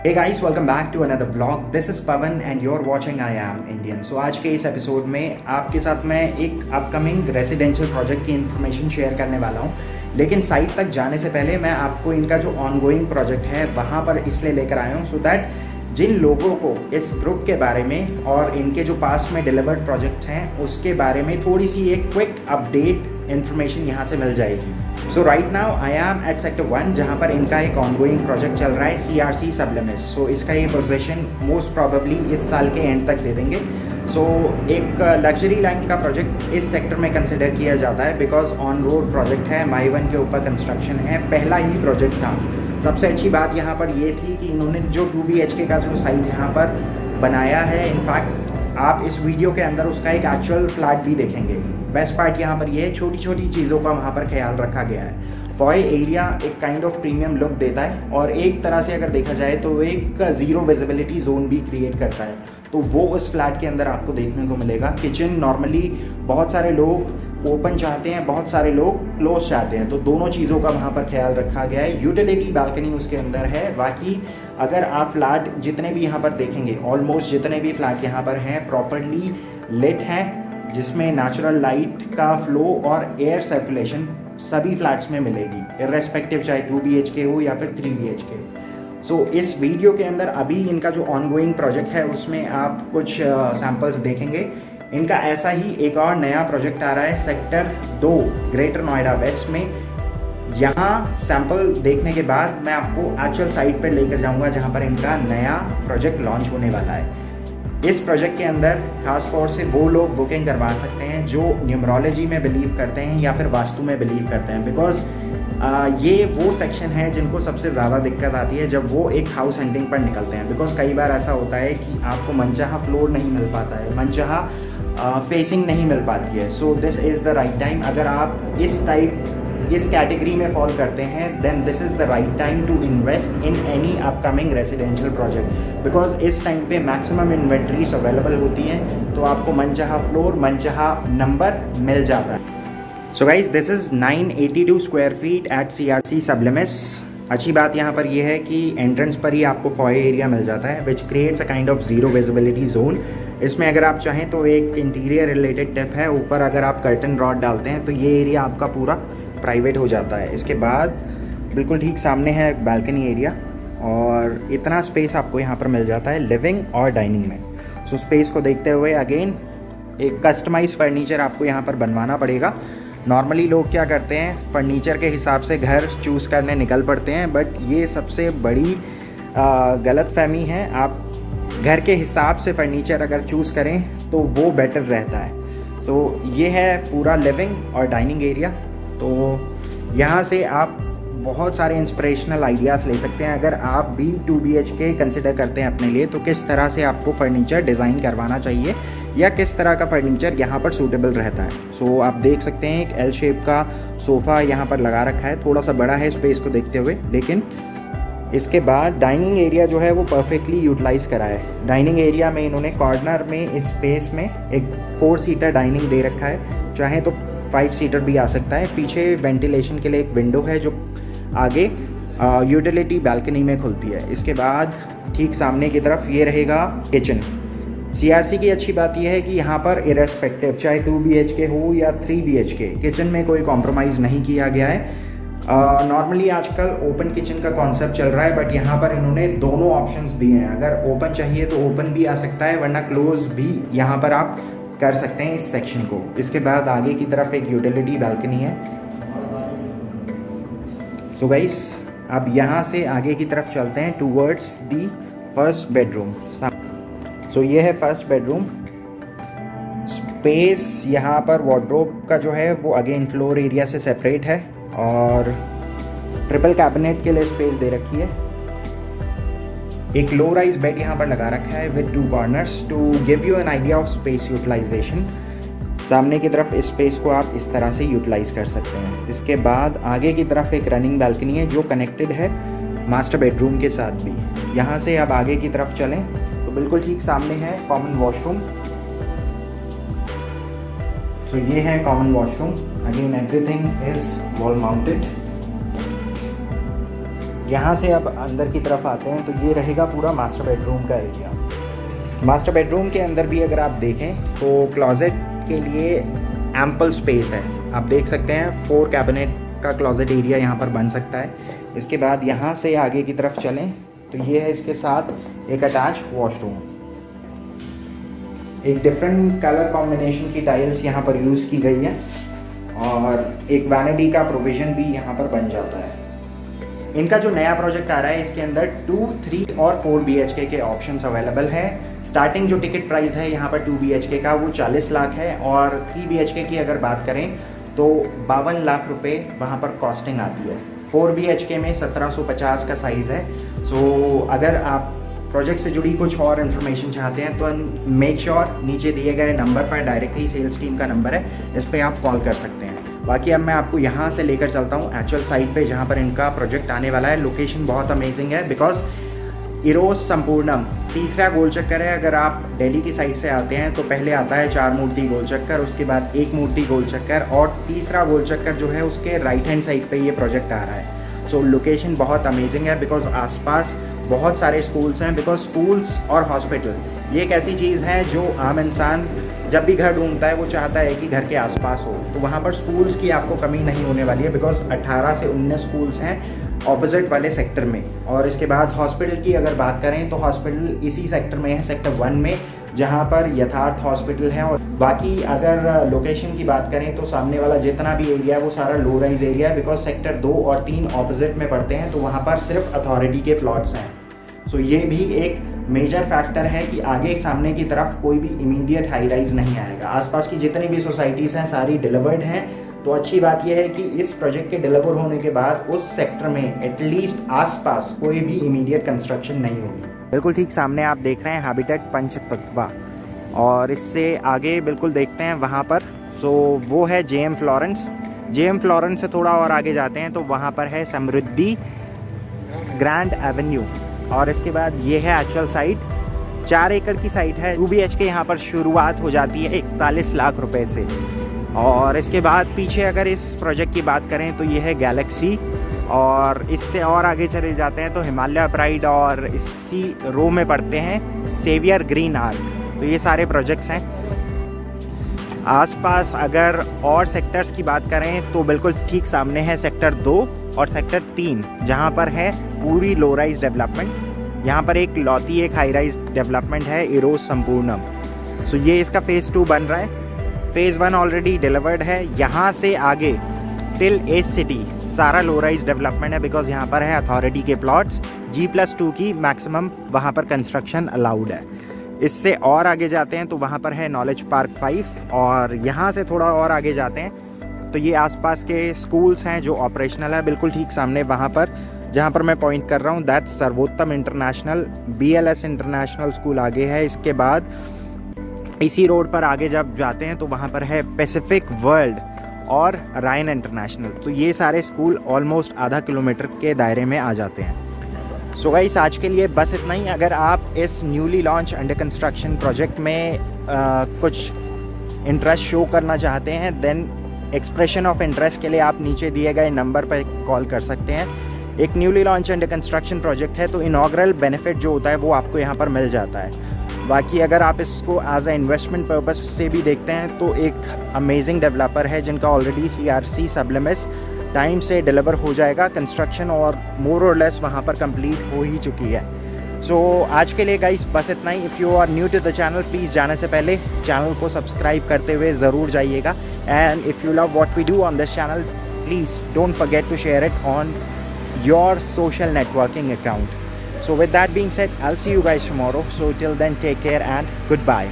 Hey guys, welcome back to another vlog. This is Pavan and you're watching I Am Indian. So आज के इस episode में आपके साथ मैं एक अपकमिंग रेजिडेंशियल प्रोजेक्ट की इन्फॉर्मेशन शेयर करने वाला हूँ, लेकिन साइट तक जाने से पहले मैं आपको इनका जो ऑनगोइंग प्रोजेक्ट है वहाँ पर इसलिए लेकर आया हूँ सो दैट जिन लोगों को इस ग्रुप के बारे में और इनके जो पास्ट में डिलीवर्ड प्रोजेक्ट्स हैं उसके बारे में थोड़ी सी एक क्विक अपडेट इन्फॉर्मेशन यहाँ से मिल जाएगी। So right now I am at sector 1 जहाँ पर इनका एक ऑनगोइंग प्रोजेक्ट चल रहा है CRC सबलिमिस। सो इसका ये पोजीशन मोस्ट प्रॉबेबली इस साल के एंड तक दे देंगे। सो एक लग्जरी लाइन का प्रोजेक्ट इस सेक्टर में कंसिडर किया जाता है बिकॉज ऑन रोड प्रोजेक्ट है, माई वन के ऊपर कंस्ट्रक्शन है, पहला ही प्रोजेक्ट था। सबसे अच्छी बात यहाँ पर ये थी कि इन्होंने जो 2 BHK का जो साइज़ यहाँ पर बनाया है, इनफैक्ट आप इस वीडियो के अंदर उसका एक एक्चुअल फ्लैट भी देखेंगे। बेस्ट पार्ट यहाँ पर ये है, छोटी छोटी चीज़ों का वहाँ पर ख्याल रखा गया है। फॉय एरिया एक काइंड ऑफ प्रीमियम लुक देता है और एक तरह से अगर देखा जाए तो एक ज़ीरो विजिबिलिटी जोन भी क्रिएट करता है, तो वो उस फ्लैट के अंदर आपको देखने को मिलेगा। किचन नॉर्मली बहुत सारे लोग ओपन चाहते हैं, बहुत सारे लोग क्लोज चाहते हैं, तो दोनों चीज़ों का वहाँ पर ख्याल रखा गया है। यूटिलिटी बालकनी उसके अंदर है। बाकी अगर आप फ्लैट जितने भी यहाँ पर देखेंगे, ऑलमोस्ट जितने भी फ्लैट यहाँ पर हैं प्रॉपरली लिट हैं, जिसमें नेचुरल लाइट का फ्लो और एयर सर्कुलेशन सभी फ्लैट्स में मिलेगी, इर्रेस्पेक्टिव चाहे 2 BHK हो या फिर 3 BHK। सो इस वीडियो के अंदर अभी इनका जो ऑनगोइंग प्रोजेक्ट है उसमें आप कुछ सैम्पल्स देखेंगे। इनका ऐसा ही एक और नया प्रोजेक्ट आ रहा है सेक्टर 2 ग्रेटर नोएडा वेस्ट में। यहाँ सैंपल देखने के बाद मैं आपको एक्चुअल साइट पर लेकर जाऊँगा जहाँ पर इनका नया प्रोजेक्ट लॉन्च होने वाला है। इस प्रोजेक्ट के अंदर खास तौर से वो लोग बुकिंग करवा सकते हैं जो न्यूमरोलॉजी में बिलीव करते हैं या फिर वास्तु में बिलीव करते हैं, बिकॉज ये वो सेक्शन है जिनको सबसे ज़्यादा दिक्कत आती है जब वो एक हाउस हंटिंग पर निकलते हैं। बिकॉज कई बार ऐसा होता है कि आपको मनचाहा फ्लोर नहीं मिल पाता है, मनचाहा फेसिंग नहीं मिल पाती है। So this is the right time. अगर आप इस कैटेगरी में फॉल करते हैं then this is the right time to invest in any upcoming residential project, because इस टाइम पे मैक्सिमम इन्वेंट्रीज अवेलेबल होती हैं, तो आपको मनचाहा फ्लोर, मनचाहा नंबर मिल जाता है। So guys this is 982 square feet at CRC Sublimis. अच्छी बात यहाँ पर यह है कि एंट्रेंस पर ही आपको फॉय एरिया मिल जाता है which creates a kind of zero visibility zone. इसमें अगर आप चाहें तो एक इंटीरियर रिलेटेड टिप है, ऊपर अगर आप कर्टन रॉड डालते हैं तो ये एरिया आपका पूरा प्राइवेट हो जाता है। इसके बाद बिल्कुल ठीक सामने है बैल्कनी एरिया और इतना स्पेस आपको यहाँ पर मिल जाता है लिविंग और डाइनिंग में। सो स्पेस को देखते हुए अगेन एक कस्टमाइज फर्नीचर आपको यहाँ पर बनवाना पड़ेगा। नॉर्मली लोग क्या करते हैं, फर्नीचर के हिसाब से घर चूज़ करने निकल पड़ते हैं, बट ये सबसे बड़ी गलतफहमी है। आप घर के हिसाब से फर्नीचर अगर चूज़ करें तो वो बेटर रहता है। सो ये है पूरा लिविंग और डाइनिंग एरिया। तो यहाँ से आप बहुत सारे इंस्पिरेशनल आइडियाज़ ले सकते हैं। अगर आप भी 2 BHK कंसिडर करते हैं अपने लिए, तो किस तरह से आपको फर्नीचर डिज़ाइन करवाना चाहिए या किस तरह का फर्नीचर यहाँ पर सूटेबल रहता है। सो आप देख सकते हैं एक L शेप का सोफ़ा यहाँ पर लगा रखा है, थोड़ा सा बड़ा है स्पेस को देखते हुए, लेकिन इसके बाद डाइनिंग एरिया जो है वो परफेक्टली यूटिलाइज़ करा है। डाइनिंग एरिया में इन्होंने कॉर्नर में इस स्पेस में एक 4 सीटर डाइनिंग दे रखा है, चाहे तो 5 सीटर भी आ सकता है। पीछे वेंटिलेशन के लिए एक विंडो है जो आगे यूटिलिटी बालकनी में खुलती है। इसके बाद ठीक सामने की तरफ ये रहेगा किचन। CRC की अच्छी बात यह है कि यहाँ पर इरेस्पेक्टिव चाहे 2 BHK हो या 3 BHK, किचन में कोई कॉम्प्रोमाइज़ नहीं किया गया है। नॉर्मली आजकल ओपन किचन का कॉन्सेप्ट चल रहा है, बट यहाँ पर इन्होंने दोनों ऑप्शंस दिए हैं। अगर ओपन चाहिए तो ओपन भी आ सकता है, वरना क्लोज भी यहाँ पर आप कर सकते हैं इस सेक्शन को। इसके बाद आगे की तरफ एक यूटिलिटी बालकनी है। सो गाइस अब यहाँ से आगे की तरफ चलते हैं टूवर्ड्स दी फर्स्ट बेडरूम। सो ये है फर्स्ट बेडरूम। स्पेस यहाँ पर वार्डरोब का जो है वो अगेन फ्लोर एरिया से सेपरेट है और ट्रिपल कैबिनेट के लिए स्पेस दे रखी है। एक लो राइज बेड यहाँ पर लगा रखा है with 2 corners to give you an idea of space utilization. सामने की तरफ इस स्पेस को आप इस तरह से यूटिलाइज कर सकते हैं। इसके बाद आगे की तरफ एक रनिंग बालकनी है जो कनेक्टेड है मास्टर बेडरूम के साथ भी। यहाँ से अब आगे की तरफ चलें तो बिल्कुल ठीक सामने है कॉमन वॉशरूम। तो ये है common washroom. Again everything is wall mounted. यहाँ से अब अंदर की तरफ आते हैं तो ये रहेगा पूरा मास्टर बेडरूम का एरिया। मास्टर बेडरूम के अंदर भी अगर आप देखें तो क्लोजेट के लिए एम्पल स्पेस है। आप देख सकते हैं 4 कैबिनेट का क्लोजेट एरिया यहाँ पर बन सकता है। इसके बाद यहाँ से आगे की तरफ चलें तो ये है इसके साथ एक अटैच वॉशरूम। एक डिफरेंट कलर कॉम्बिनेशन की टाइल्स यहाँ पर यूज़ की गई है और एक वैनिटी का प्रोविज़न भी यहाँ पर बन जाता है। इनका जो नया प्रोजेक्ट आ रहा है इसके अंदर 2, 3 और 4 BHK के ऑप्शंस अवेलेबल हैं। स्टार्टिंग जो टिकट प्राइस है यहाँ पर 2 BHK का वो 40 लाख है और 3 BHK की अगर बात करें तो 52 लाख रुपए वहाँ पर कॉस्टिंग आती है। 4 BHK में 1750 का साइज़ है। सो अगर आप प्रोजेक्ट से जुड़ी कुछ और इन्फॉर्मेशन चाहते हैं तो मेक श्योर नीचे दिए गए नंबर पर डायरेक्टली सेल्स टीम का नंबर है, इस पर आप कॉल कर सकते हैं। बाकी अब मैं आपको यहाँ से लेकर चलता हूँ एक्चुअल साइट पे जहाँ पर इनका प्रोजेक्ट आने वाला है। लोकेशन बहुत अमेजिंग है बिकॉज इरोस संपूर्णम तीसरा गोल चक्कर है। अगर आप दिल्ली की साइड से आते हैं तो पहले आता है 4 मूर्ति गोल चक्कर, उसके बाद 1 मूर्ति गोल चक्कर और तीसरा गोल चक्कर जो है उसके राइट हैंड साइड पे ये प्रोजेक्ट आ रहा है। सो लोकेशन बहुत अमेजिंग है बिकॉज आसपास बहुत सारे स्कूल्स हैं। बिकॉज स्कूल्स और हॉस्पिटल ये एक ऐसी चीज़ है जो आम इंसान जब भी घर ढूंढता है वो चाहता है कि घर के आसपास हो, तो वहाँ पर स्कूल्स की आपको कमी नहीं होने वाली है बिकॉज 18 से 19 स्कूल्स हैं ऑपोजिट वाले सेक्टर में। और इसके बाद हॉस्पिटल की अगर बात करें तो हॉस्पिटल इसी सेक्टर में है, सेक्टर 1 में, जहाँ पर यथार्थ हॉस्पिटल है। और बाकी अगर लोकेशन की बात करें तो सामने वाला जितना भी एरिया है वो सारा लो राइज एरिया है बिकॉज सेक्टर 2 और 3 ऑपोजिट में पड़ते हैं, तो वहाँ पर सिर्फ अथॉरिटी के प्लॉट्स हैं। सो ये भी एक मेजर फैक्टर है कि आगे सामने की तरफ कोई भी इमीडिएट हाई राइज नहीं आएगा। आसपास की जितनी भी सोसाइटीज़ हैं सारी डिलीवर्ड हैं। तो अच्छी बात यह है कि इस प्रोजेक्ट के डिलीवर होने के बाद उस सेक्टर में एटलीस्ट आसपास कोई भी इमीडिएट कंस्ट्रक्शन नहीं होगी। बिल्कुल ठीक सामने आप देख रहे हैं हैबिटेट पंचतत्वा और इससे आगे बिल्कुल देखते हैं वहाँ पर सो वो है JM फ्लोरेंस। JM फ्लोरेंस से थोड़ा और आगे जाते हैं तो वहाँ पर है समृद्धि ग्रैंड एवेन्यू और इसके बाद ये है एक्चुअल साइट। 4 एकड़ की साइट है। 2 BHK यहाँ पर शुरुआत हो जाती है 41 लाख रुपए से। और इसके बाद पीछे अगर इस प्रोजेक्ट की बात करें तो ये है गैलेक्सी और इससे और आगे चले जाते हैं तो हिमालय प्राइड और इसी रो में पड़ते हैं सेवियर ग्रीन आर्ट। तो ये सारे प्रोजेक्ट्स हैं। आसपास अगर और सेक्टर्स की बात करें तो बिल्कुल ठीक सामने है सेक्टर 2 और सेक्टर 3 जहाँ पर है पूरी लो राइज डेवलपमेंट। यहाँ पर एक लौती एक हाई राइज डेवलपमेंट है इरोस संपूर्णम। सो ये इसका फेज़ 2 बन रहा है। फेज़ 1 ऑलरेडी डिलीवर्ड है। यहाँ से आगे टिल एज सिटी सारा लो राइज डेवलपमेंट है बिकॉज यहाँ पर है अथॉरिटी के प्लॉट्स। G+2 की मैक्सिमम वहाँ पर कंस्ट्रक्शन अलाउड है। इससे और आगे जाते हैं तो वहाँ पर है नॉलेज पार्क 5 और यहाँ से थोड़ा और आगे जाते हैं तो ये आसपास के स्कूल्स हैं जो ऑपरेशनल है। बिल्कुल ठीक सामने वहाँ पर जहाँ पर मैं पॉइंट कर रहा हूँ दैट सर्वोत्तम इंटरनेशनल BLS इंटरनेशनल स्कूल आगे है। इसके बाद इसी रोड पर आगे जब जाते हैं तो वहाँ पर है पैसिफिक वर्ल्ड और रायन इंटरनेशनल। तो ये सारे स्कूल ऑलमोस्ट आधा किलोमीटर के दायरे में आ जाते हैं। सो गाइस आज के लिए बस इतना ही। अगर आप इस newly launch under construction project में कुछ इंटरेस्ट शो करना चाहते हैं देन एक्सप्रेशन ऑफ इंटरेस्ट के लिए आप नीचे दिए गए नंबर पर कॉल कर सकते हैं। एक newly launch under construction project है तो इनॉग्रल बेनिफिट जो होता है वो आपको यहाँ पर मिल जाता है। बाकी अगर आप इसको एज अ इन्वेस्टमेंट पर्पस से भी देखते हैं तो एक अमेजिंग डेवलपर है जिनका ऑलरेडी CRC सबलिमिस टाइम से डिलीवर हो जाएगा कंस्ट्रक्शन और मोर और लेस वहाँ पर कंप्लीट हो ही चुकी है। सो आज के लिए गाइस बस इतना ही। If you are new to the channel please जाने से पहले चैनल को सब्सक्राइब करते हुए ज़रूर जाइएगा। And if you love what we do on this channel please don't forget to share it on your social networking account. So with that being said, I'll see you guys tomorrow. So till then, take care and goodbye.